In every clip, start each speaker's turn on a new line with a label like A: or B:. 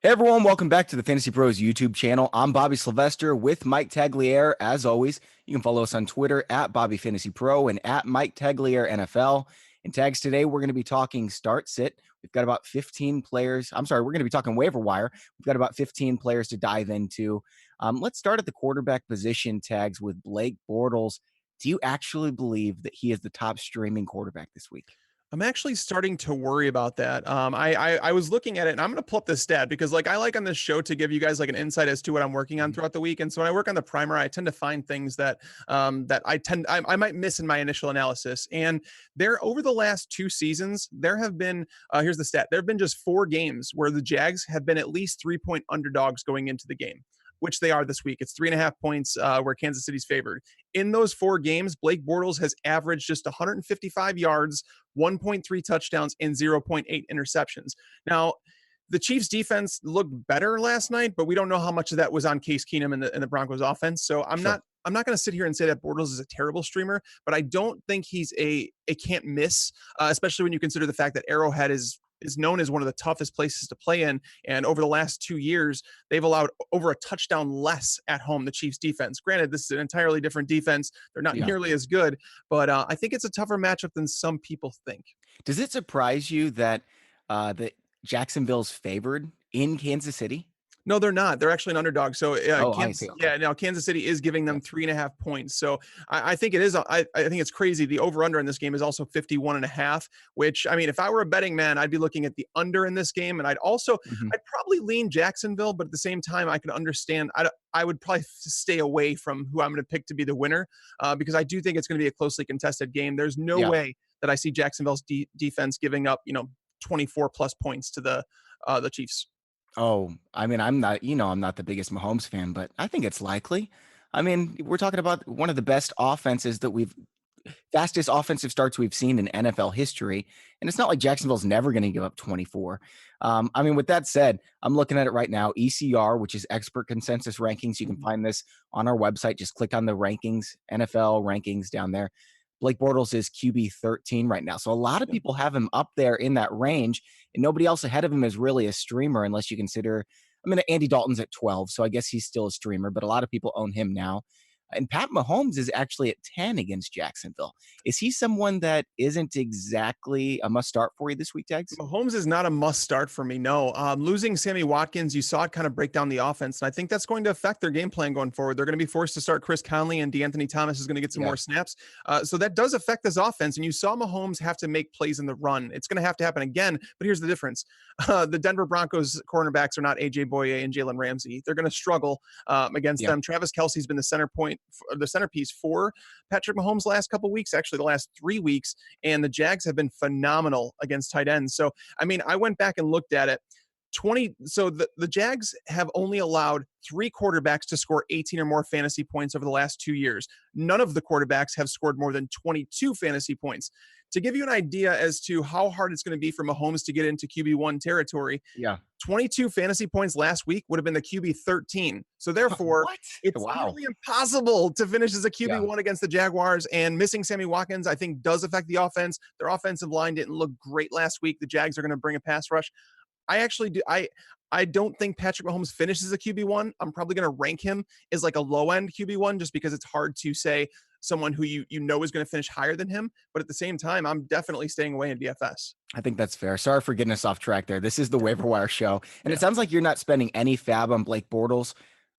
A: Hey everyone, welcome back to the Fantasy Pros YouTube channel. I'm Bobby Sylvester with Mike Tagliere. As always, you can follow us on Twitter at Bobby Fantasy Pro and at Mike Tagliere NFL. In tags today, we're going to be talking start sit. We've got about 15 players. I'm sorry, we're going to be talking waiver wire. We've got about 15 players to dive into. Let's start at the quarterback position tags with Blake Bortles. Do you actually believe that he is the top streaming quarterback this week?
B: I'm actually starting to worry about that. I was looking at it, and I'm going to pull up the stat because, like, I like on this show to give you guys like an insight as to what I'm working on throughout the week. And so when I work on the primer, I tend to find things that I might miss in my initial analysis. And there, over the last 2 seasons, there have been here's the stat: there have been just 4 games where the Jags have been at least 3-point underdogs going into the game, which they are this week. It's 3.5 points where Kansas City's favored. In those 4 games, Blake Bortles has averaged just 155 yards, 1.3 touchdowns, and 0.8 interceptions. Now, the Chiefs defense looked better last night, but we don't know how much of that was on Case Keenum and the Broncos offense. So I'm
A: Sure.
B: not I'm not going to sit here and say that Bortles is a terrible streamer, but I don't think he's a can't miss, especially when you consider the fact that Arrowhead is known as one of the toughest places to play in. And over the last 2 years, they've allowed over a touchdown less at home, the Chiefs defense. Granted, this is an entirely different defense. They're not
A: Yeah.
B: nearly as good, but I think it's a tougher matchup than some people think.
A: Does it surprise you that Jacksonville's favored in Kansas City?
B: No, they're not. They're actually an underdog. So
A: Oh, I
B: Kansas,
A: see. Okay.
B: yeah, now Kansas City is giving
A: Yeah.
B: them 3.5 points. So I think it is. I think it's crazy. The over under in this game is also 51.5, which, I mean, if I were a betting man, I'd be looking at the under in this game. And
A: Mhm.
B: I'd probably lean Jacksonville, but at the same time, I can understand. I would probably stay away from who I'm going to pick to be the winner because I do think it's going to be a closely contested game. There's no
A: Yeah.
B: way that I see Jacksonville's defense giving up, 24 plus points to the Chiefs.
A: Oh, I mean, I'm not the biggest Mahomes fan, but I think it's likely. I mean, we're talking about one of the best offenses that we've fastest offensive starts we've seen in NFL history. And it's not like Jacksonville's never going to give up 24. I mean, with that said, I'm looking at it right now. ECR, which is expert consensus rankings. You can
B: Mhm.
A: find this on our website. Just click on the rankings, NFL rankings down there. Blake Bortles is QB 13 right now. So a lot of
B: Yeah.
A: people have him up there in that range, and nobody else ahead of him is really a streamer unless you consider. I mean, Andy Dalton's at 12, so I guess he's still a streamer, but a lot of people own him now. And Pat Mahomes is actually at 10 against Jacksonville. Is he someone that isn't exactly a must start for you this week, Tags?
B: Mahomes is not a must start for me. No, losing Sammy Watkins, you saw it kind of break down the offense, and I think that's going to affect their game plan going forward. They're going to be forced to start Chris Conley, and DeAnthony Thomas is going to get some
A: Yeah.
B: more snaps. So that does affect this offense. And you saw Mahomes have to make plays in the run. It's going to have to happen again. But here's the difference: the Denver Broncos cornerbacks are not AJ Boye and Jalen Ramsey. They're going to struggle against
A: Yeah.
B: them. Travis Kelsey's been the the centerpiece for Patrick Mahomes last couple weeks, actually the last 3 weeks, and the Jags have been phenomenal against tight ends. So, I mean, I went back and looked at it. So the Jags have only allowed 3 quarterbacks to score 18 or more fantasy points over the last 2 years. None of the quarterbacks have scored more than 22 fantasy points. To give you an idea as to how hard it's going to be for Mahomes to get into QB1 territory,
A: Yeah.
B: 22 fantasy points last week would have been the QB 13. So therefore,
A: What?
B: it's
A: Wow.
B: nearly impossible to finish as a
A: Yeah.
B: QB1 against the Jaguars. And missing Sammy Watkins, I think, does affect the offense. Their offensive line didn't look great last week. The Jags are going to bring a pass rush. I actually do. I don't think Patrick Mahomes finishes a QB1. I'm probably going to rank him as like a low end QB1 just because it's hard to say someone who you know is going to finish higher than him. But at the same time, I'm definitely staying away in DFS.
A: I think that's fair. Sorry for getting us off track there. This is the waiver wire show. And it
B: Yeah.
A: sounds like you're not spending any fab on Blake Bortles.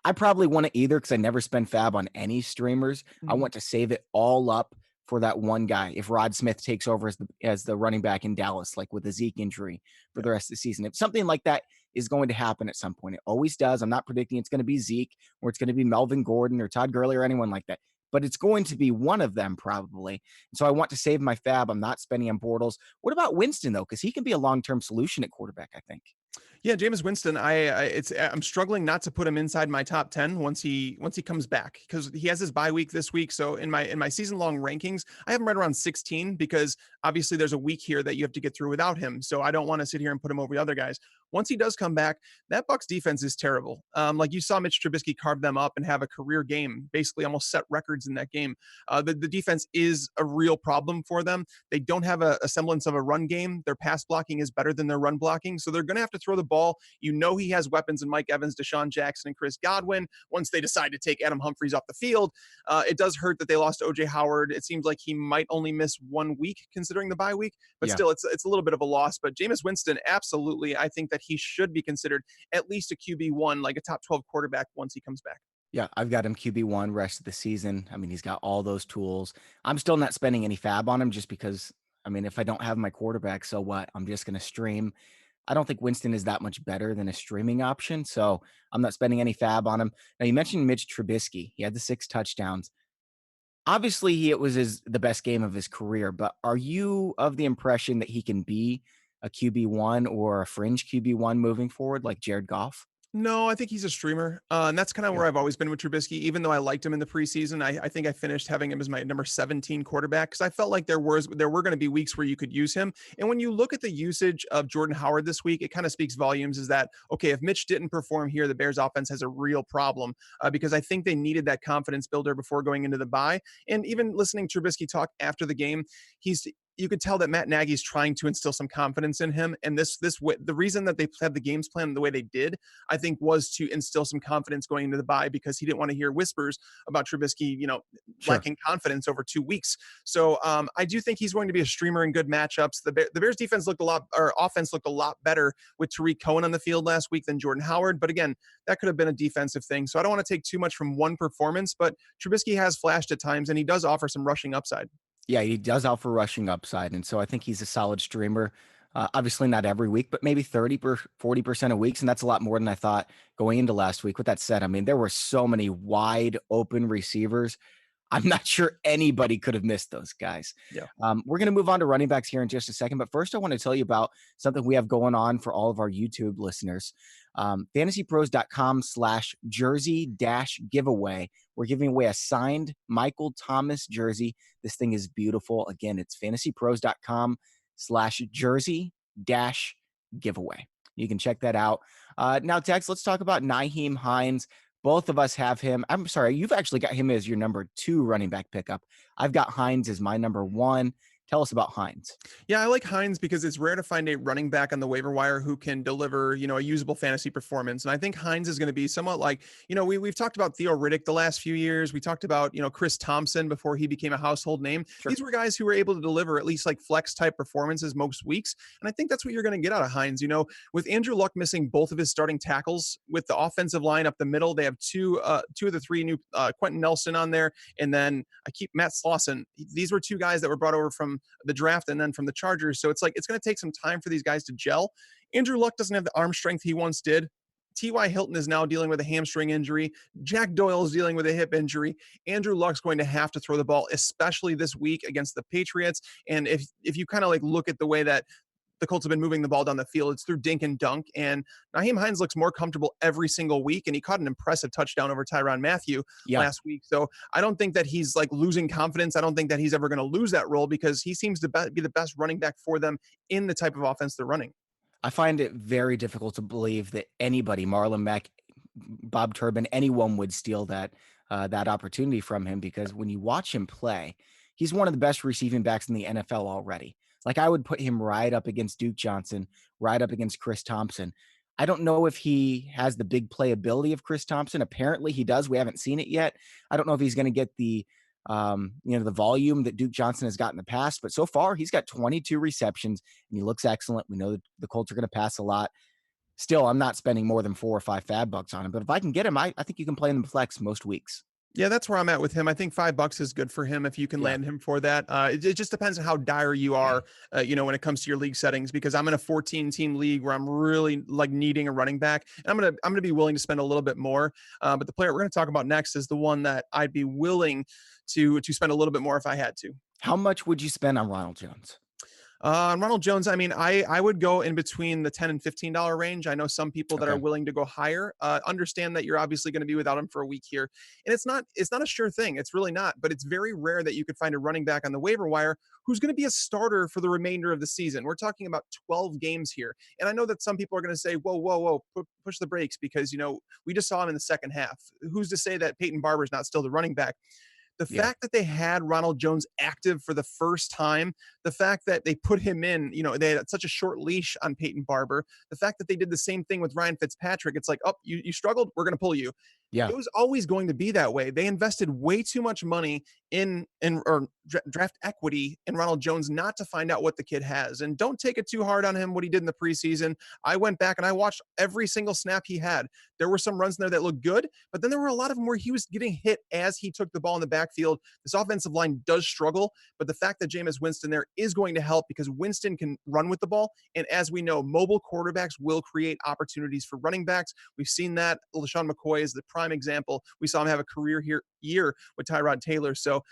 A: I probably want to either because I never spend fab on any streamers. I
B: Mhm.
A: want to save it all up for that one guy. If Rod Smith takes over as the running back in Dallas, like with a Zeke injury for
B: Yeah.
A: the rest of the season, if something like that is going to happen at some point, it always does. I'm not predicting it's going to be Zeke or it's going to be Melvin Gordon or Todd Gurley or anyone like that, but it's going to be one of them probably. So I want to save my fab. I'm not spending on Bortles. What about Winston though? Because he can be a long-term solution at quarterback, I think.
B: Yeah, Jameis Winston. I'm struggling not to put him inside my top 10 once he comes back because he has his bye week this week. So in my season long rankings, I have him right around 16 because obviously there's a week here that you have to get through without him. So I don't want to sit here and put him over the other guys. Once he does come back, that Bucks defense is terrible. Like you saw Mitch Trubisky carve them up and have a career game, basically almost set records in that game. The defense is a real problem for them. They don't have a semblance of a run game. Their pass blocking is better than their run blocking. So they're going to have to throw the ball. You know he has weapons in Mike Evans, Deshaun Jackson, and Chris Godwin. Once they decide to take Adam Humphries off the field, it does hurt that they lost OJ Howard. It seems like he might only miss 1 week considering the bye week, but
A: Yeah.
B: still, it's a little bit of a loss. But Jameis Winston, absolutely, I think that he should be considered at least a QB1, like a top 12 quarterback once he comes back.
A: Yeah, I've got him QB1 rest of the season. I mean, he's got all those tools. I'm still not spending any fab on him just because, I mean, if I don't have my quarterback, so what? I'm just going to stream. I don't think Winston is that much better than a streaming option, so I'm not spending any fab on him. Now, you mentioned Mitch Trubisky. He had the 6 touchdowns. Obviously, it was the best game of his career, but are you of the impression that he can be a QB1 or a fringe QB1 moving forward like Jared Goff?
B: No, I think he's a streamer. And that's kind of
A: Yeah,
B: where I've always been with Trubisky. Even though I liked him in the preseason, I think I finished having him as my number 17 quarterback because I felt like there were going to be weeks where you could use him. And when you look at the usage of Jordan Howard this week, it kind of speaks volumes. Is that okay? If Mitch didn't perform here, the Bears offense has a real problem because I think they needed that confidence builder before going into the bye. And even listening to Trubisky talk after the game, he's you could tell that Matt Nagy's trying to instill some confidence in him. And the reason that they had the games plan the way they did, I think, was to instill some confidence going into the bye because he didn't want to hear whispers about Trubisky,
A: sure.
B: lacking confidence over 2 weeks. So I do think he's going to be a streamer in good matchups. The Bears defense looked a lot, or offense looked a lot better with Tariq Cohen on the field last week than Jordan Howard. But again, that could have been a defensive thing. So I don't want to take too much from one performance, but Trubisky has flashed at times and he does offer some rushing upside.
A: Yeah, he does offer rushing upside, and so I think he's a solid streamer. Obviously, not every week, but maybe 40% of weeks, and that's a lot more than I thought going into last week. With that said, I mean, there were so many wide open receivers. I'm not sure anybody could have missed those guys.
B: Yeah.
A: We're going to move on to running backs here in just a second, but first, I want to tell you about something we have going on for all of our YouTube listeners. FantasyPros.com/jersey dash giveaway. We're giving away a signed Michael Thomas jersey. This thing is beautiful. Again, it's FantasyPros.com/jersey dash giveaway. You can check that out. Now, Tex, let's talk about Nyheim Hines. Both of us have him. I'm sorry, you've actually got him as your number 2 running back pickup. I've got Hines as my number 1. Tell us about Hines.
B: Yeah, I like Hines because it's rare to find a running back on the waiver wire who can deliver, a usable fantasy performance. And I think Hines is going to be somewhat like, we've talked about Theo Riddick the last few years. We talked about, Chris Thompson before he became a household name.
A: Sure.
B: These were guys who were able to deliver at least like flex type performances most weeks. And I think that's what you're going to get out of Hines. With Andrew Luck missing both of his starting tackles, with the offensive line up the middle, they have two of the 3 new Quentin Nelson on there. And then I keep Matt Slauson. These were 2 guys that were brought over from the draft and then from the Chargers. So it's like it's going to take some time for these guys to gel. Andrew Luck doesn't have the arm strength he once did. T.Y. Hilton is now dealing with a hamstring injury. Jack Doyle is dealing with a hip injury. Andrew Luck's going to have to throw the ball, especially this week against the Patriots. And if you kind of like look at the way that the Colts have been moving the ball down the field, it's through dink and dunk. And Nyheim Hines looks more comfortable every single week, and he caught an impressive touchdown over Tyrann Mathieu last week. So I don't think that he's like losing confidence. I don't think that he's ever going to lose that role because he seems to be the best running back for them in the type of offense they're running.
A: I find it very difficult to believe that anybody, Marlon Mack, Bob Turbin, anyone would steal that opportunity from him because when you watch him play, he's one of the best receiving backs in the NFL already. Like I would put him right up against Duke Johnson, right up against Chris Thompson. I don't know if he has the big playability of Chris Thompson. Apparently he does. We haven't seen it yet. I don't know if he's going to get the the volume that Duke Johnson has got in the past, but so far he's got 22 receptions and he looks excellent. We know that the Colts are going to pass a lot. Still, I'm not spending more than 4 or 5 fab bucks on him, but if I can get him, I think you can play him flex most weeks.
B: Yeah, that's where I'm at with him. I think $5 is good for him if you can
A: Yeah.
B: land him for that. It just depends on how dire you are, when it comes to your league settings. Because I'm in a 14-team league where I'm really like needing a running back, and I'm gonna be willing to spend a little bit more. But the player we're gonna talk about next is the one that I'd be willing to spend a little bit more if I had to.
A: How much would you spend on Ronald Jones?
B: Ronald Jones, I mean, I would go in between the $10 and $15 range. I know some people that are
A: Okay.
B: willing to go higher. Understand that you're obviously going to be without him for a week here, and it's not a sure thing. It's really not. But it's very rare that you could find a running back on the waiver wire who's going to be a starter for the remainder of the season. We're talking about 12 games here, and I know that some people are going to say, "Whoa, whoa, whoa, push the brakes," because we just saw him in the second half. Who's to say that Peyton Barber's not still the running back? The
A: Yeah.
B: fact that they had Ronald Jones active for the first time, the fact that they put him in, they had such a short leash on Peyton Barber, the fact that they did the same thing with Ryan Fitzpatrick, it's like, oh, you struggled, we're going to pull you.
A: Yeah.
B: It was always going to be that way. They invested way too much money draft equity in Ronald Jones not to find out what the kid has. And don't take it too hard on him what he did in the preseason. I went back and I watched every single snap he had. There were some runs in there that looked good, but then there were a lot of them where he was getting hit as he took the ball in the backfield. This offensive line does struggle, but the fact that Jameis Winston there is going to help because Winston can run with the ball. And as we know, mobile quarterbacks will create opportunities for running backs. We've seen that. LaShawn McCoy is the prime example. We saw him have a career year with Tyrod Taylor. So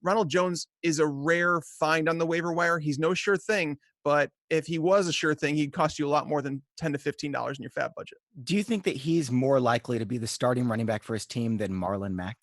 B: Ronald Jones is a rare find on the waiver wire. He's no sure thing, but if he was a sure thing, he'd cost you a lot more than $10 to $15 in your fab budget.
A: Do you think that he's more likely to be the starting running back for his team than Marlon Mack?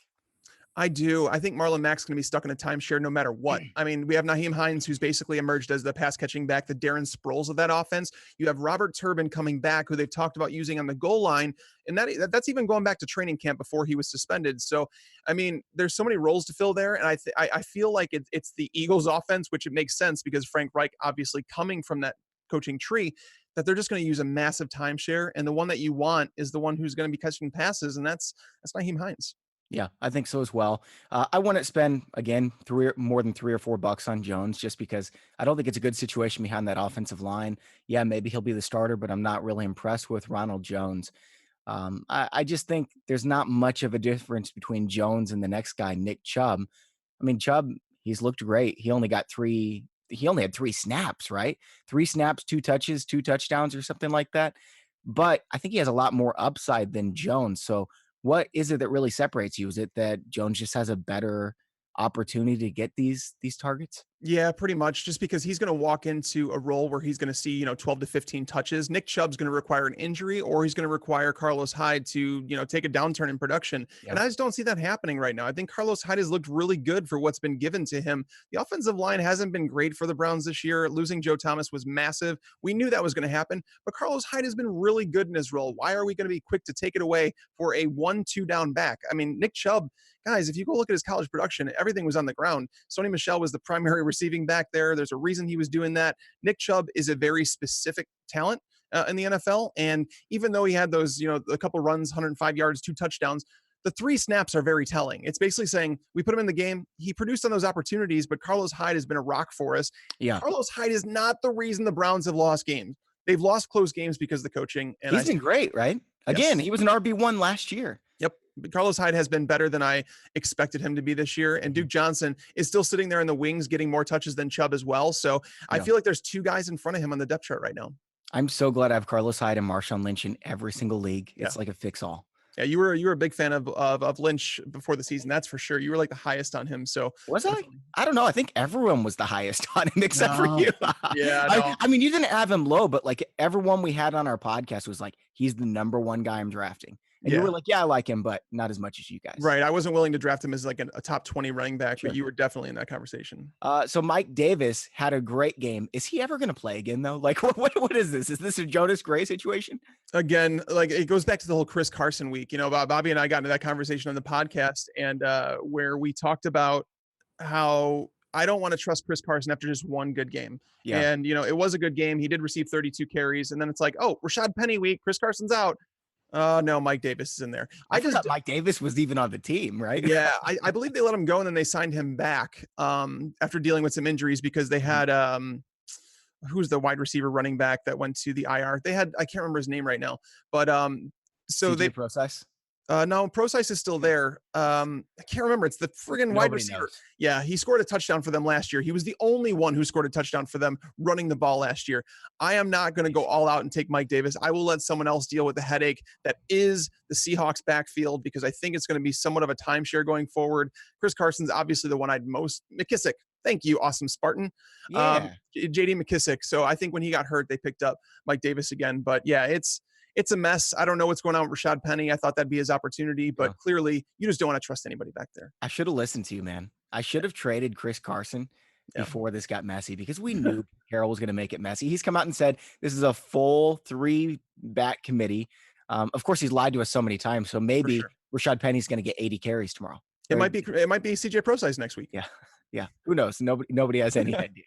B: I do. I think Marlon Mack's going to be stuck in a timeshare no matter what. I mean, we have Naheem Hines, who's basically emerged as the pass catching back, the Darren Sproles of that offense. You have Robert Turbin coming back, who they've talked about using on the goal line. And that's even going back to training camp before he was suspended. So, I mean, there's so many roles to fill there. And I feel like it's the Eagles offense, which it makes sense because Frank Reich, obviously coming from that coaching tree, that they're just going to use a massive timeshare. And the one that you want is the one who's going to be catching passes. And that's Naheem Hines.
A: Yeah, I think so as well. I wouldn't spend again more than $3 or $4 on Jones just because I don't think it's a good situation behind that offensive line. Yeah, maybe he'll be the starter, but I'm not really impressed with Ronald Jones. I just think there's not much of a difference between Jones and the next guy, Nick Chubb. I mean, Chubb, he's looked great. He only had 3 snaps, right? 3 snaps, 2 touches, 2 touchdowns or something like that. But I think he has a lot more upside than Jones. So what is it that really separates you? Is it that Jones just has a better opportunity to get these targets?
B: Yeah, pretty much. Just because he's going to walk into a role where he's going to see, 12 to 15 touches. Nick Chubb's going to require an injury, or he's going to require Carlos Hyde to, take a downturn in production.
A: Yeah.
B: And I just don't see that happening right now. I think Carlos Hyde has looked really good for what's been given to him. The offensive line hasn't been great for the Browns this year. Losing Joe Thomas was massive. We knew that was going to happen, but Carlos Hyde has been really good in his role. Why are we going to be quick to take it away for a 1-2 down back? I mean, Nick Chubb, guys, if you go look at his college production, everything was on the ground. Sony Michel was the primary receiving back there. There's a reason he was doing that. Nick Chubb is a very specific talent in the NFL. And even though he had those, a couple runs, 105 yards, 2 touchdowns, the 3 snaps are very telling. It's basically saying we put him in the game. He produced on those opportunities, but Carlos Hyde has been a rock for us.
A: Yeah.
B: Carlos Hyde is not the reason the Browns have lost games. They've lost close games because of the coaching. And
A: He's been great, right? Again,
B: Yes.
A: he was an RB1 last year.
B: Yep. Carlos Hyde has been better than I expected him to be this year. And Duke Johnson is still sitting there in the wings, getting more touches than Chubb as well. So I feel like there's 2 guys in front of him on the depth chart right now.
A: I'm so glad I have Carlos Hyde and Marshawn Lynch in every single league. It's like a fix-all.
B: Yeah, you were a big fan of Lynch before the season, that's for sure. You were like the highest on him. So
A: Was I? I don't know. I think everyone was the highest on him except for you.
B: Yeah, no.
A: I mean, you didn't have him low, but like everyone we had on our podcast was like, he's the number 1 guy I'm drafting. And you were like, yeah, I like him, but not as much as you guys.
B: Right. I wasn't willing to draft him as like a top 20 running back,
A: Sure.
B: but you were definitely in that conversation.
A: So Mike Davis had a great game. Is he ever going to play again though? Like what is this? Is this a Jonas Gray situation?
B: Again, like it goes back to the whole Chris Carson week. Bobby and I got into that conversation on the podcast and where we talked about how I don't want to trust Chris Carson after just one good game.
A: Yeah.
B: And, it was a good game. He did receive 32 carries. And then it's like, oh, Rashad Penny week, Chris Carson's out. No, Mike Davis is in there.
A: I just thought Mike Davis was even on the team, right?
B: Yeah, I believe they let him go and then they signed him back after dealing with some injuries because they had who's the wide receiver running back that went to the IR. They had I can't remember his name right now, but so
A: CJ
B: they
A: Process.
B: no, Procise is still there. I can't remember. It's the friggin' wide receiver.
A: Knows.
B: Yeah, he scored a touchdown for them last year. He was the only one who scored a touchdown for them running the ball last year. I am not going to go all out and take Mike Davis. I will let someone else deal with the headache that is the Seahawks backfield because I think it's going to be somewhat of a timeshare going forward. Chris Carson's obviously the one I'd most. McKissick. Thank you, awesome Spartan.
A: Yeah.
B: JD McKissick. So I think when he got hurt, they picked up Mike Davis again. But yeah, it's a mess. I don't know what's going on with Rashad Penny. I thought that'd be his opportunity, but clearly you just don't want to trust anybody back there.
A: I should have listened to you, man. I should have traded Chris Carson before this got messy because we knew Carroll was going to make it messy. He's come out and said this is a full 3-back committee. Of course, he's lied to us so many times. So maybe Rashad Penny's going to get 80 carries tomorrow.
B: It
A: Or
B: might be CJ Pro size next week.
A: yeah. Yeah. Who knows? Nobody has any idea.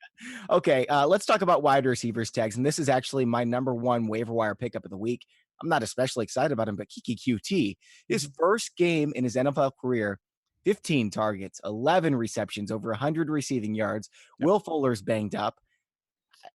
A: Okay. Let's talk about wide receivers tags. And this is actually my number one waiver wire pickup of the week. I'm not especially excited about him, but Kiki QT, his
B: Mhm.
A: first game in his NFL career, 15 targets, 11 receptions, over 100 receiving yards.
B: Yep.
A: Will Fuller's banged up.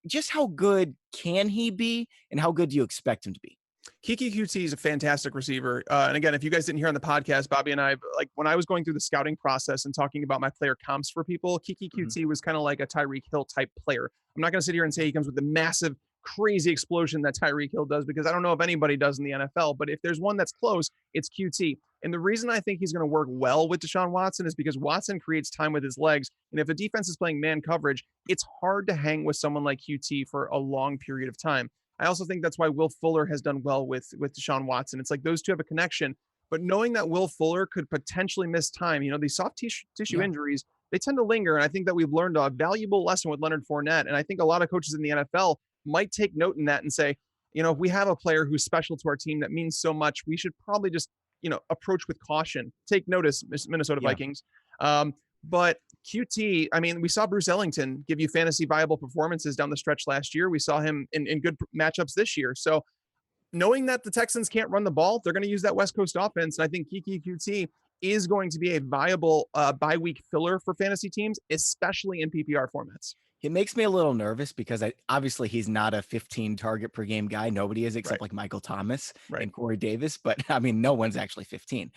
A: Just how good can he be, and how good do you expect him to be?
B: Kiki QT is a fantastic receiver. And again, if you guys didn't hear on the podcast, Bobby and I, like when I was going through the scouting process and talking about my player comps for people, Kiki
A: Mhm.
B: QT was kind of like a Tyreek Hill type player. I'm not going to sit here and say he comes with the massive, crazy explosion that Tyreek Hill does, because I don't know if anybody does in the NFL, but if there's one that's close, it's QT. And the reason I think he's going to work well with Deshaun Watson is because Watson creates time with his legs. And if a defense is playing man coverage, it's hard to hang with someone like QT for a long period of time. I also think that's why Will Fuller has done well with Deshaun Watson. It's like those two have a connection. But knowing that Will Fuller could potentially miss time, these soft tissue
A: Yeah.
B: injuries, they tend to linger. And I think that we've learned a valuable lesson with Leonard Fournette. And I think a lot of coaches in the NFL might take note in that and say, if we have a player who's special to our team that means so much, we should probably just, approach with caution. Take notice, Minnesota
A: Yeah.
B: Vikings. But QT, I mean, we saw Bruce Ellington give you fantasy viable performances down the stretch last year. We saw him in good matchups this year. So knowing that the Texans can't run the ball, they're going to use that West Coast offense. And I think Kiki QT is going to be a viable bye week filler for fantasy teams, especially in PPR formats.
A: It makes me a little nervous because obviously he's not a 15 target per game guy. Nobody is except
B: Right.
A: like Michael Thomas
B: Right.
A: and Corey Davis. But I mean, no one's actually 15.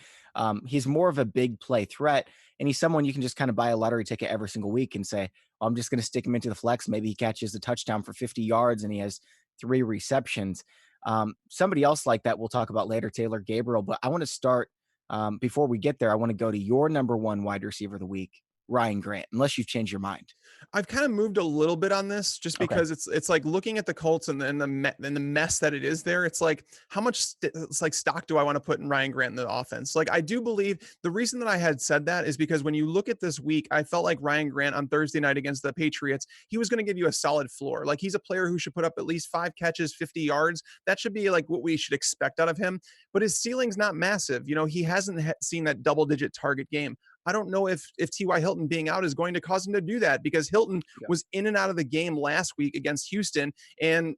A: He's more of a big play threat. And he's someone you can just kind of buy a lottery ticket every single week and say, well, I'm just going to stick him into the flex. Maybe he catches a touchdown for 50 yards and he has 3 receptions. Somebody else like that we'll talk about later, Taylor Gabriel. But I want to start before we get there. I want to go to your number one wide receiver of the week, Ryan Grant, unless you've changed your mind.
B: I've kind of moved a little bit on this just
A: Okay.
B: because it's like looking at the Colts and the mess that it is there. It's like how much it's like stock do I want to put in Ryan Grant in the offense? Like I do believe the reason that I had said that is because when you look at this week, I felt like Ryan Grant on Thursday night against the Patriots, he was going to give you a solid floor. Like he's a player who should put up at least 5 catches, 50 yards. That should be like what we should expect out of him. But his ceiling's not massive. He hasn't seen that double-digit target game. I don't know if T.Y. Hilton being out is going to cause him to do that, because Hilton was in and out of the game last week against Houston, and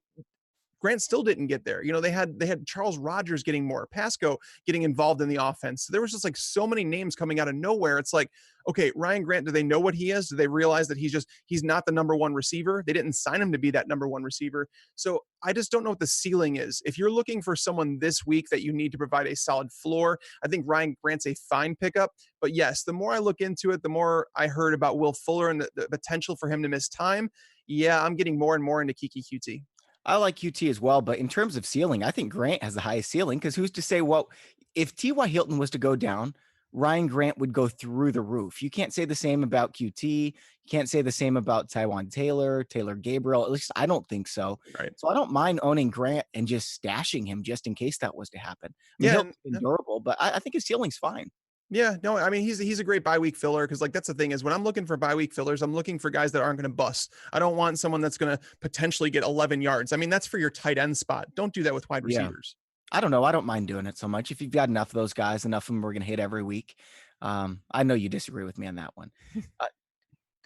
B: Grant still didn't get there. They had Charles Rogers getting more, Pasco getting involved in the offense. So there was just like so many names coming out of nowhere. It's like, okay, Ryan Grant, do they know what he is? Do they realize that he's not the number one receiver? They didn't sign him to be that number one receiver. So I just don't know what the ceiling is. If you're looking for someone this week that you need to provide a solid floor, I think Ryan Grant's a fine pickup. But yes, the more I look into it, the more I heard about Will Fuller and the potential for him to miss time. Yeah, I'm getting more and more into Kiki QT.
A: I like QT as well, but in terms of ceiling, I think Grant has the highest ceiling because who's to say, well, if T.Y. Hilton was to go down, Ryan Grant would go through the roof. You can't say the same about QT. You can't say the same about Taiwan Taylor, Taylor Gabriel. At least I don't think so.
B: Right.
A: So I don't mind owning Grant and just stashing him just in case that was to happen. I mean,
B: Yeah,
A: Hilton's been durable, but I think his ceiling's fine.
B: yeah, no, I mean he's a great bye week filler, because like that's the thing is when I'm looking for bye week fillers, I'm looking for guys that aren't going to bust. I don't want someone that's going to potentially get 11 yards. I mean that's for your tight end spot. Don't do that with wide
A: Yeah.
B: receivers.
A: I don't know. I don't mind doing it so much. If you've got enough of those guys, enough of them we're going to hit every week. I know you disagree with me on that one. Uh,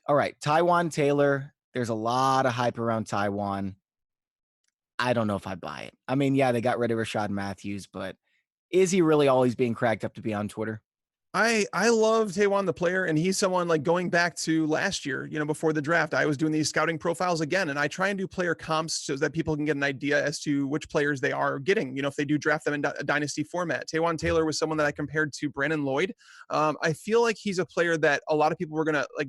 A: all right. Taiwan Taylor. There's a lot of hype around Taiwan. I don't know if I buy it. I mean, yeah, they got rid of Rashad Matthews, but is he really always being cracked up to be on Twitter?
B: I love Taywan the player, and he's someone like going back to last year, before the draft, I was doing these scouting profiles again, and I try and do player comps so that people can get an idea as to which players they are getting, if they do draft them in a dynasty format. Taywan Taylor was someone that I compared to Brandon Lloyd. I feel like he's a player that a lot of people were going to like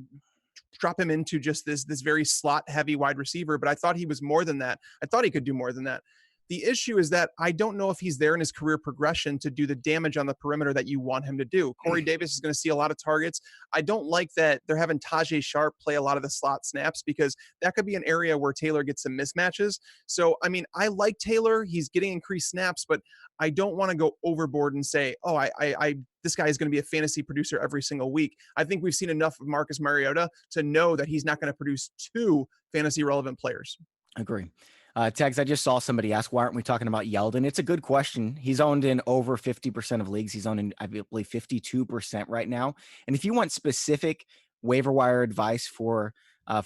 B: drop him into just this very slot heavy wide receiver, but I thought he was more than that. I thought he could do more than that. The issue is that I don't know if he's there in his career progression to do the damage on the perimeter that you want him to do. Corey Davis is going to see a lot of targets. I don't like that they're having Tajay Sharp play a lot of the slot snaps, because that could be an area where Taylor gets some mismatches. So, I mean, I like Taylor. He's getting increased snaps, but I don't want to go overboard and say, oh, I this guy is going to be a fantasy producer every single week. I think we've seen enough of Marcus Mariota to know that he's not going to produce 2 fantasy relevant players.
A: Agree. Tags, I just saw somebody ask, why aren't we talking about Yeldon? It's a good question. He's owned in over 50% of leagues. He's owned in, I believe, 52% right now. And if you want specific waiver wire advice for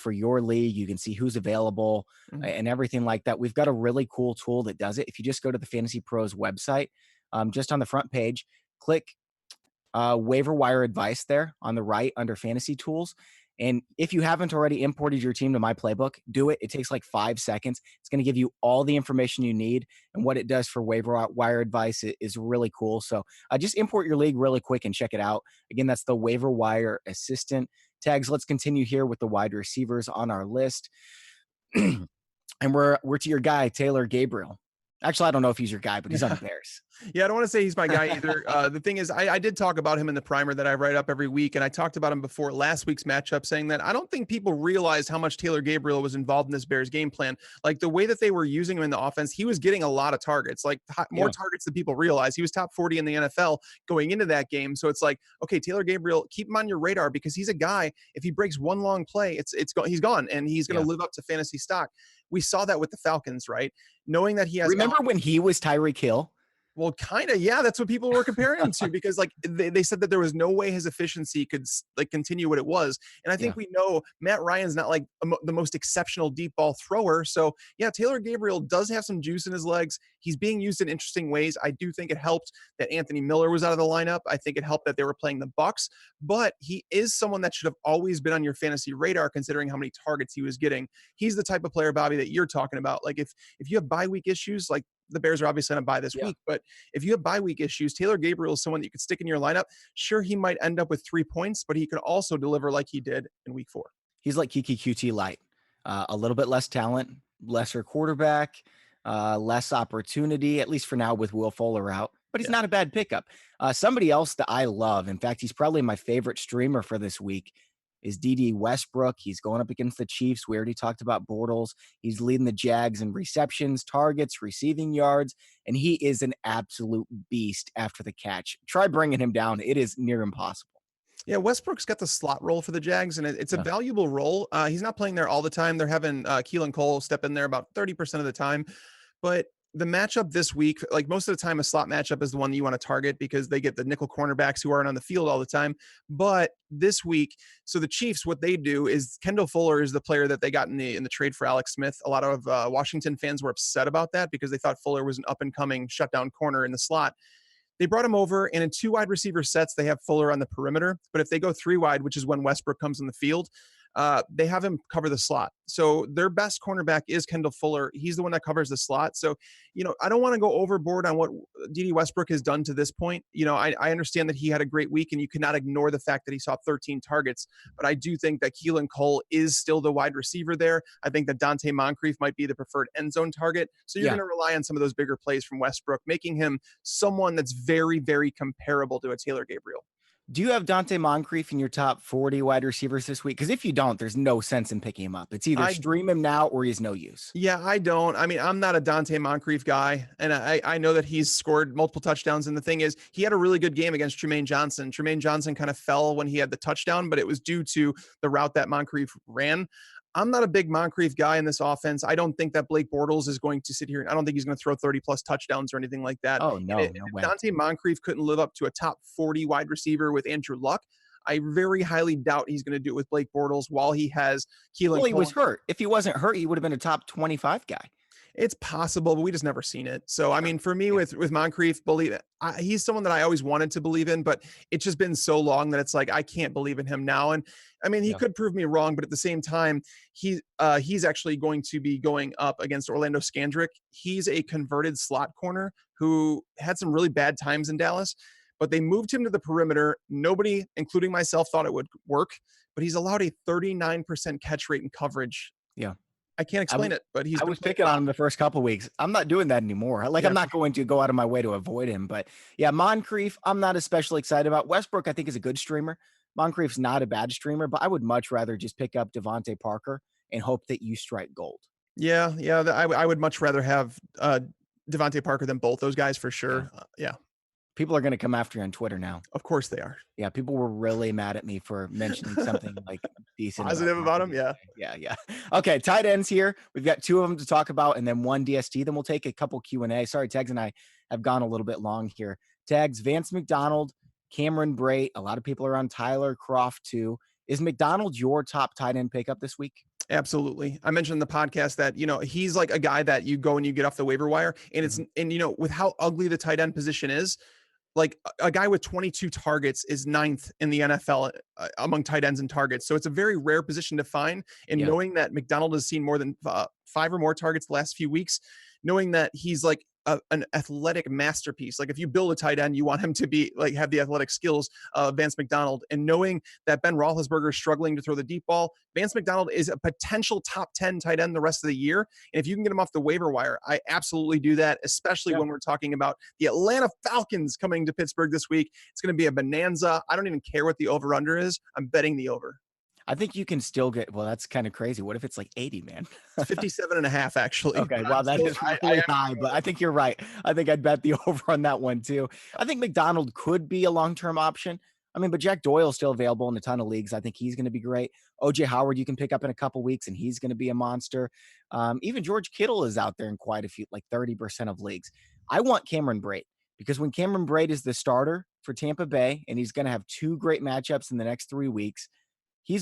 A: your league, you can see who's available
B: Mhm.
A: and everything like that. We've got a really cool tool that does it. If you just go to the Fantasy Pros website, just on the front page, click waiver wire advice there on the right under fantasy tools. And if you haven't already imported your team to my playbook, do it. It takes like 5 seconds. It's going to give you all the information you need. And what it does for waiver wire advice is really cool. So just import your league really quick and check it out. Again, that's the waiver wire assistant. Tags, let's continue here with the wide receivers on our list. And we're to your guy, Taylor Gabriel. Actually, I don't know if he's your guy, but he's on the Bears.
B: Yeah, I don't want to say he's my guy either. The thing is, I did talk about him in the primer that I write up every week, and I talked about him before last week's matchup, saying that I don't think people realized how much Taylor Gabriel was involved in this Bears game plan. Like the way that they were using him in the offense, he was getting a lot of targets, like more
A: Yeah.
B: targets than people realize. He was top 40 in the NFL going into that game. So it's like, okay, Taylor Gabriel, keep him on your radar because he's a guy. If he breaks one long play, he's gone, and he's going to
A: Yeah.
B: live up to fantasy stock. We saw that with the Falcons, right? Knowing that he has
A: Remember when he was Tyreek Hill?
B: well, kind of, yeah. That's what people were comparing him to because, like, they said that there was no way his efficiency could like continue what it was. And I think
A: Yeah.
B: we know Matt Ryan's not like the most exceptional deep ball thrower. So yeah, Taylor Gabriel does have some juice in his legs. He's being used in interesting ways. I do think it helped that Anthony Miller was out of the lineup. I think it helped that they were playing the Bucks. But he is someone that should have always been on your fantasy radar, considering how many targets he was getting. He's the type of player, Bobby, that you're talking about. Like if you have bye week issues, like the Bears are obviously going to bye this
A: Yeah.
B: week, but if you have bye week issues, Taylor Gabriel is someone that you could stick in your lineup. Sure, he might end up with 3 points, but he could also deliver like he did in week 4.
A: He's like Kiki QT light, a little bit less talent, lesser quarterback, less opportunity, at least for now with Will Fuller out, but he's
B: Yeah.
A: not a bad pickup. Somebody else that I love, in fact, he's probably my favorite streamer for this week, is D.D. Westbrook. He's going up against the Chiefs. We already talked about Bortles. He's leading the Jags in receptions, targets, receiving yards, and he is an absolute beast after the catch. Try bringing him down. It is near impossible.
B: Yeah, Westbrook's got the slot role for the Jags, and it's a
A: Yeah.
B: valuable role. He's not playing there all the time. They're having Keelan Cole step in there about 30% of the time. But the matchup this week, like most of the time, a slot matchup is the one that you want to target because they get the nickel cornerbacks who aren't on the field all the time. But this week, so the Chiefs, what they do is Kendall Fuller is the player that they got in the trade for Alex Smith. A lot of Washington fans were upset about that because they thought Fuller was an up and coming shutdown corner in the slot. They brought him over, and in 2 wide receiver sets, they have Fuller on the perimeter. But if they go 3 wide, which is when Westbrook comes on the field, they have him cover the slot. So their best cornerback is Kendall Fuller. He's the one that covers the slot. So, I don't want to go overboard on what D.D. Westbrook has done to this point. I understand that he had a great week, and you cannot ignore the fact that he saw 13 targets. But I do think that Keelan Cole is still the wide receiver there. I think that Dante Moncrief might be the preferred end zone target. So you're
A: Yeah.
B: going to rely on some of those bigger plays from Westbrook, making him someone that's very, very comparable to a Taylor Gabriel.
A: Do you have Dante Moncrief in your top 40 wide receivers this week? Because if you don't, there's no sense in picking him up. It's either
B: I
A: stream him now or he's no use.
B: Yeah, I don't. I mean, I'm not a Dante Moncrief guy, and I know that he's scored multiple touchdowns. And the thing is, he had a really good game against Tremaine Johnson. Tremaine Johnson kind of fell when he had the touchdown, but it was due to the route that Moncrief ran. I'm not a big Moncrief guy in this offense. I don't think that Blake Bortles is going to sit here. I don't think he's going to throw 30 plus touchdowns or anything like that.
A: Oh,
B: And
A: no, no
B: if
A: way.
B: Dante Moncrief couldn't live up to a top 40 wide receiver with Andrew Luck, I very highly doubt he's going to do it with Blake Bortles while he has Keelan
A: Well, he
B: Cole.
A: was hurt. If he wasn't hurt, he would have been a top 25 guy.
B: It's possible, but we just never seen it. So, I
A: Sure.
B: mean, for me
A: Yeah.
B: with Moncrief, believe it. He's someone that I always wanted to believe in, but it's just been so long that it's like I can't believe in him now. And I mean, he
A: Yeah.
B: could prove me wrong, but at the same time, he's actually going to be going up against Orlando Scandrick. He's a converted slot corner who had some really bad times in Dallas, but they moved him to the perimeter. Nobody, including myself, thought it would work, but he's allowed a 39% catch rate in coverage.
A: Yeah.
B: I can't
A: I,
B: explain it, but he's
A: I
B: been
A: was
B: playing
A: picking
B: well.
A: on him the first couple weeks. I'm not doing that anymore. Like, I'm
B: Yeah,
A: not going to go out of my way to avoid him. But yeah, Moncrief, I'm not especially excited about. Westbrook, I think, is a good streamer. Moncrief's not a bad streamer, but I would much rather just pick up Devontae Parker and hope that you strike gold.
B: Yeah. I would much rather have Devontae Parker than both those guys for
A: Yeah.
B: sure. Yeah.
A: People are going to come after you on Twitter now.
B: Of course they are.
A: Yeah, people were really mad at me for mentioning something like decent about
B: Positive about him, yeah.
A: Yeah. Okay, tight ends here. We've got two of them to talk about, and then one DST. Then we'll take a couple Q&A. Sorry, Tags and I have gone a little bit long here. Tags, Vance McDonald, Cameron Brate. A lot of people are on Tyler Croft too. Is McDonald your top tight end pickup this week?
B: Absolutely. I mentioned in the podcast that, he's like a guy that you go and you get off the waiver wire, and with how ugly the tight end position is, like a guy with 22 targets is ninth in the NFL among tight ends and targets. So it's a very rare position to find. And knowing that McDonald has seen more than 5 or more targets the last few weeks, knowing that he's like an athletic masterpiece. Like if you build a tight end, you want him to be like have the athletic skills of Vance McDonald. And knowing that Ben Roethlisberger is struggling to throw the deep ball, Vance McDonald is a potential top 10 tight end the rest of the year. And if you can get him off the waiver wire, I absolutely do that, especially when we're talking about the Atlanta Falcons coming to Pittsburgh this week. It's going to be a bonanza. I don't even care what the over-under is. I'm betting the over.
A: I think you can still get, well, that's kind of crazy. What if it's like 80, man?
B: It's 57.5, actually.
A: Okay, wow, that is really high, but I think you're right. I think I'd bet the over on that one too. I think McDonald could be a long-term option. I mean, but Jack Doyle's still available in a ton of leagues. I think he's going to be great. OJ Howard, you can pick up in a couple weeks, and he's going to be a monster. Even George Kittle is out there in quite a few, like 30% of leagues. I want Cameron Brate because when Cameron Brate is the starter for Tampa Bay, and he's going to have 2 great matchups in the next 3 weeks, he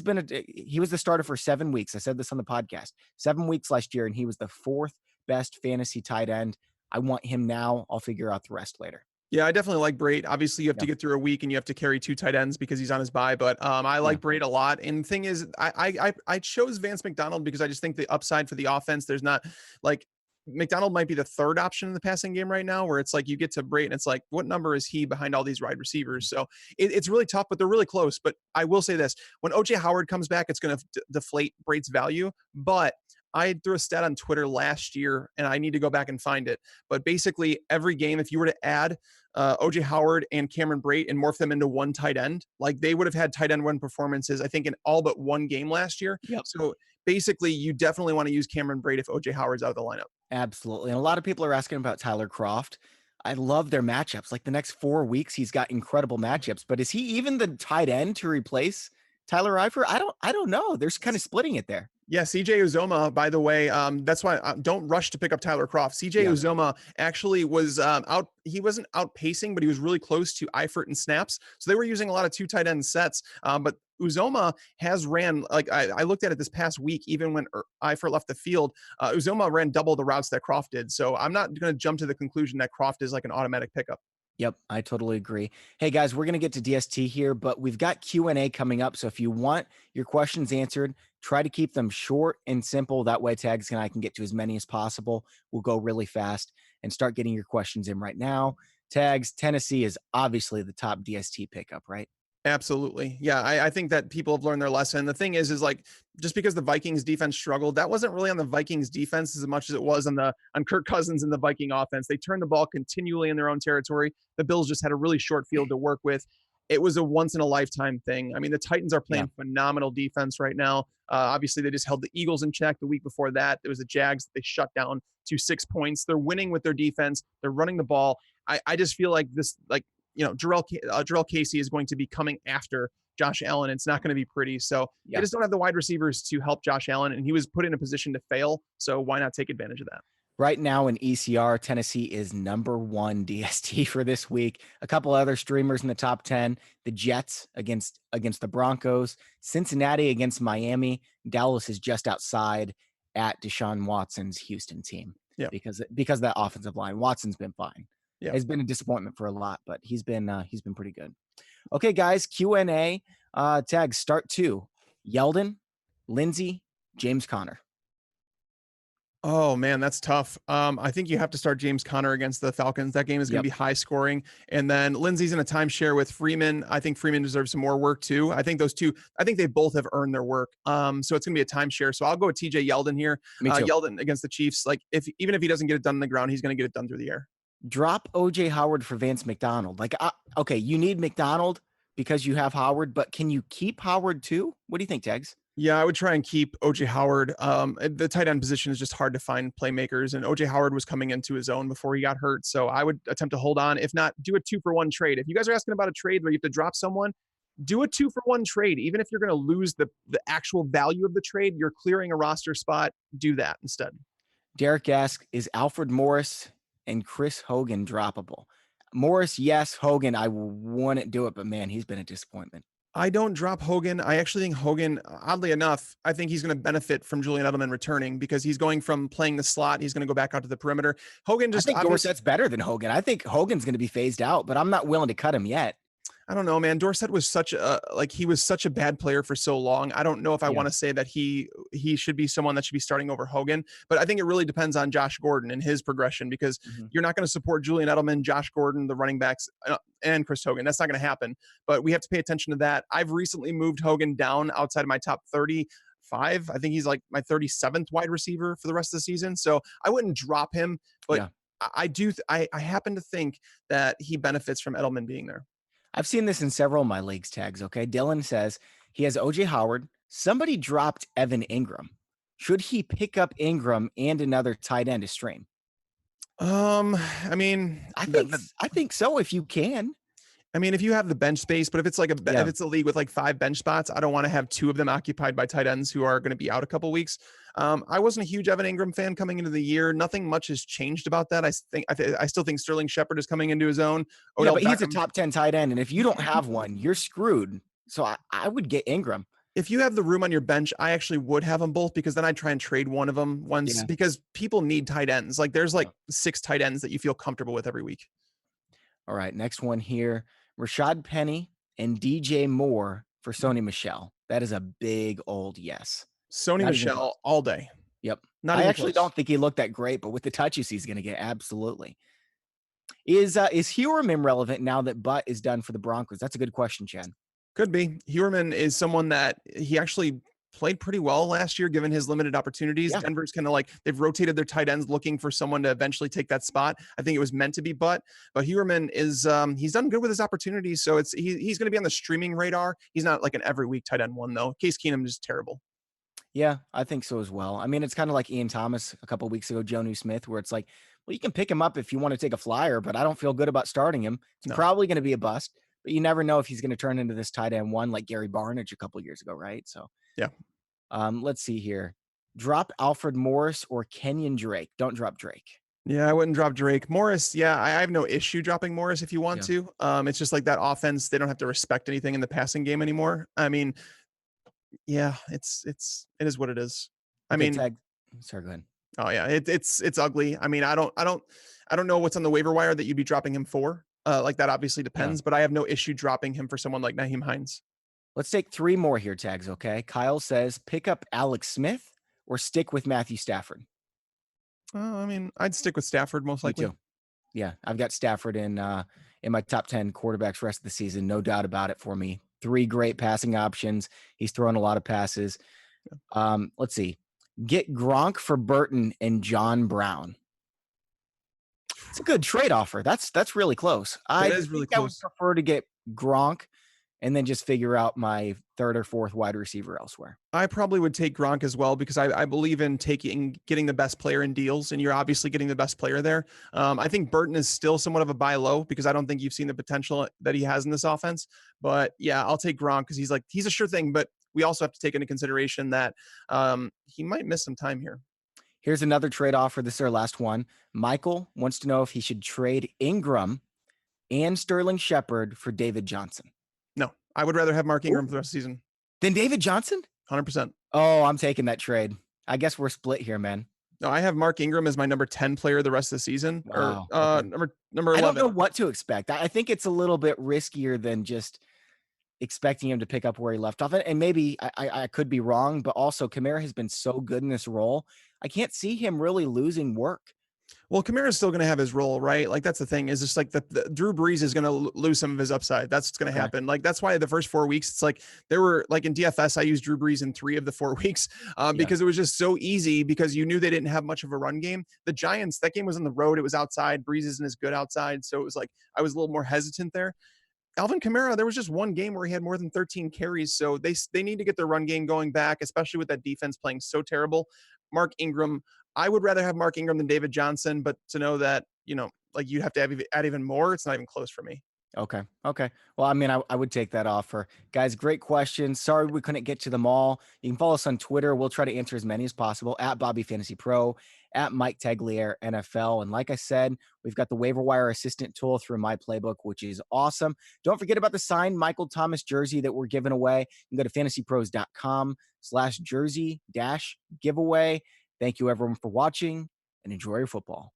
A: was the starter for 7 weeks. I said this on the podcast, 7 weeks last year, and he was the 4th best fantasy tight end. I want him now. I'll figure out the rest later.
B: Yeah, I definitely like Brate. Obviously, you have to get through a week and you have to carry 2 tight ends because he's on his bye. But I like Brate a lot. And the thing is, I chose Vance McDonald because I just think the upside for the offense, there's not like McDonald might be the 3rd option in the passing game right now, where it's like you get to Brate and it's like, what number is he behind all these wide receivers? So it's really tough, but they're really close. But I will say this, when OJ Howard comes back, it's going to deflate Brate's value. But I threw a stat on Twitter last year, and I need to go back and find it. But basically, every game, if you were to add OJ Howard and Cameron Brate and morph them into one tight end, like they would have had tight end 1 performances, I think, in all but 1 game last year.
A: Yep.
B: So basically, you definitely want to use Cameron Brate if OJ Howard's out of the lineup.
A: Absolutely. And a lot of people are asking about Tyler Croft. I love their matchups. Like the next 4 weeks, he's got incredible matchups. But is he even the tight end to replace Tyler Eifert? I don't know. There's kind of splitting it there.
B: Yeah, CJ Uzomah, by the way, that's why don't rush to pick up Tyler Croft. CJ Uzomah actually was out. He wasn't outpacing, but he was really close to Eifert in snaps. So they were using a lot of 2 tight end sets. But Uzomah has ran, like I looked at it this past week, even when Eifert left the field, Uzomah ran double the routes that Croft did. So I'm not going to jump to the conclusion that Croft is like an automatic pickup.
A: Yep, I totally agree. Hey guys, we're going to get to DST here, but we've got Q&A coming up. So if you want your questions answered, try to keep them short and simple. That way Tags and I can get to as many as possible. We'll go really fast and start getting your questions in right now. Tags, Tennessee is obviously the top DST pickup, right?
B: Absolutely. Yeah, I think that people have learned their lesson. The thing is like just because the Vikings defense struggled, that wasn't really on the Vikings defense as much as it was on Kirk Cousins and the Viking offense. They turned the ball continually in their own territory. The Bills just had a really short field to work with. It was a once in a lifetime thing. I mean, the Titans are playing phenomenal defense right now. Obviously, they just held the Eagles in check the week before that. There was the Jags that they shut down to 6 points. They're winning with their defense. They're running the ball. I just feel like this, like, Jarrell Casey is going to be coming after Josh Allen. It's not going to be pretty. So they just don't have the wide receivers to help Josh Allen, and he was put in a position to fail. So why not take advantage of that?
A: Right now in ECR, Tennessee is number 1 DST for this week. A couple other streamers in the top 10, the Jets against the Broncos, Cincinnati against Miami. Dallas is just outside at Deshaun Watson's Houston team.
B: Yeah.
A: Because of that offensive line. Watson's been fine.
B: Yeah.
A: It's been a disappointment for a lot, but he's been pretty good. Okay, guys, Q&A tags start 2. Yeldon, Lindsey, James Conner.
B: Oh man, that's tough. I think you have to start James Conner against the Falcons. That game is going to be high scoring. And then Lindsey's in a timeshare with Freeman. I think Freeman deserves some more work too. I think they both have earned their work. So it's going to be a timeshare. So I'll go with TJ Yeldon here. Yeldon against the Chiefs. Like even if he doesn't get it done on the ground, he's going to get it done through the air.
A: Drop OJ Howard for Vance McDonald. Like, okay, you need McDonald because you have Howard, but can you keep Howard too? What do you think, Tags?
B: Yeah, I would try and keep OJ Howard. The tight end position is just hard to find playmakers, and OJ Howard was coming into his own before he got hurt. So I would attempt to hold on. If not, do a 2-for-1 trade. If you guys are asking about a trade where you have to drop someone, do a 2-for-1 trade. Even if you're going to lose the actual value of the trade, you're clearing a roster spot. Do that instead.
A: Derek asks, is Alfred Morris and Chris Hogan droppable? Morris, yes. Hogan, I wouldn't do it, but man, he's been a disappointment.
B: I don't drop Hogan. I actually think Hogan, oddly enough, I think he's going to benefit from Julian Edelman returning because he's going from playing the slot. He's going to go back out to the perimeter. Hogan
A: I
B: just
A: think Dorsett's better than Hogan. I think Hogan's going to be phased out, but I'm not willing to cut him yet.
B: I don't know, man. Dorsett was such he was such a bad player for so long. I don't know if I want to say that he should be someone that should be starting over Hogan, but I think it really depends on Josh Gordon and his progression because you're not going to support Julian Edelman, Josh Gordon, the running backs, and Chris Hogan. That's not going to happen, but we have to pay attention to that. I've recently moved Hogan down outside of my top 35. I think he's like my 37th wide receiver for the rest of the season. So I wouldn't drop him, but I happen to think that he benefits from Edelman being there.
A: I've seen this in several of my leagues tags. Okay. Dylan says he has OJ Howard. Somebody dropped Evan Ingram. Should he pick up Ingram and another tight end to stream?
B: I mean,
A: I think so if you can.
B: I mean, if you have the bench space, but if it's like if it's a league with like 5 bench spots, I don't want to have 2 of them occupied by tight ends who are going to be out a couple weeks. I wasn't a huge Evan Ingram fan coming into the year. Nothing much has changed about that. I still think Sterling Shepard is coming into his own.
A: Odell Beckham, he's a top 10 tight end, and if you don't have one, you're screwed. So I would get Ingram.
B: If you have the room on your bench, I actually would have them both because then I'd try and trade one of them once because people need tight ends. Like there's like 6 tight ends that you feel comfortable with every week.
A: All right, next one here. Rashad Penny and DJ Moore for Sony Michel. That is a big old yes.
B: Sony Michel all day.
A: Yep. I actually don't think he looked that great, but with the touches he's going to get, absolutely. Is Heuerman relevant now that Butt is done for the Broncos? That's a good question, Chad.
B: Could be. Heuerman is someone that he actually played pretty well last year, given his limited opportunities. Denver's kind of like they've rotated their tight ends looking for someone to eventually take that spot. I think it was meant to be but Heuerman is he's done good with his opportunities. So he's going to be on the streaming radar. He's not like an every week tight end one though. Case Keenum is terrible.
A: Yeah, I think so as well. I mean, it's kind of like Ian Thomas a couple of weeks ago, Jonnu Smith, where it's like, well, you can pick him up if you want to take a flyer, but I don't feel good about starting him. It's probably going to be a bust, but you never know if he's going to turn into this tight end one like Gary Barnidge a couple of years ago, right? So
B: yeah.
A: Let's see here. Drop Alfred Morris or Kenyon Drake. Don't drop Drake.
B: Yeah, I wouldn't drop Drake. Morris, I have no issue dropping Morris if you want to. It's just like that offense, they don't have to respect anything in the passing game anymore. I mean, yeah, it is what it is. I mean,
A: sorry, go ahead.
B: Oh yeah, it's ugly. I mean, I don't know what's on the waiver wire that you'd be dropping him for. Like that obviously depends, but I have no issue dropping him for someone like Nyheim Hines.
A: Let's take 3 more here, tags. Okay. Kyle says, pick up Alex Smith or stick with Matthew Stafford.
B: I mean, I'd stick with Stafford most likely.
A: Me too. Yeah, I've got Stafford in my top 10 quarterbacks rest of the season. No doubt about it for me. 3 great passing options. He's throwing a lot of passes. Let's see. Get Gronk for Burton and John Brown. It's a good trade offer. That's really close. I would prefer to get Gronk and then just figure out my 3rd or 4th wide receiver elsewhere.
B: I probably would take Gronk as well because I believe in getting the best player in deals, and you're obviously getting the best player there. I think Burton is still somewhat of a buy low because I don't think you've seen the potential that he has in this offense. But yeah, I'll take Gronk because he's a sure thing, but we also have to take into consideration that he might miss some time here.
A: Here's another trade offer. This is our last one. Michael wants to know if he should trade Ingram and Sterling Shepard for David Johnson.
B: No, I would rather have Mark Ingram for the rest of the season.
A: Than David Johnson?
B: 100%.
A: Oh, I'm taking that trade. I guess we're split here, man.
B: No, I have Mark Ingram as my number 10 player the rest of the season.
A: Wow.
B: Or number 11.
A: I don't know what to expect. I think it's a little bit riskier than just expecting him to pick up where he left off. And maybe I could be wrong, but also Kamara has been so good in this role. I can't see him really losing work.
B: Well, Kamara's still going to have his role, right? Like that's the thing is just like the Drew Brees is going to lose some of his upside. That's what's going to happen. Like that's why the first 4 weeks, it's like there were like in DFS, I used Drew Brees in 3 of the 4 weeks because it was just so easy because you knew they didn't have much of a run game. The Giants, that game was on the road. It was outside. Brees isn't as good outside. So it was like, I was a little more hesitant there. Alvin Kamara, there was just one game where he had more than 13 carries, so they need to get their run game going back, especially with that defense playing so terrible. Mark Ingram, I would rather have Mark Ingram than David Johnson, but to know that, like you have to add even more, it's not even close for me.
A: Okay. Okay. Well, I mean, I would take that offer. Guys, great questions. Sorry we couldn't get to them all. You can follow us on Twitter. We'll try to answer as many as possible at Bobby Fantasy Pro, at Mike Tagliere NFL. And like I said, we've got the waiver wire assistant tool through my playbook, which is awesome. Don't forget about the signed Michael Thomas jersey that we're giving away. You can go to fantasypros.com/jersey-giveaway. Thank you everyone for watching and enjoy your football.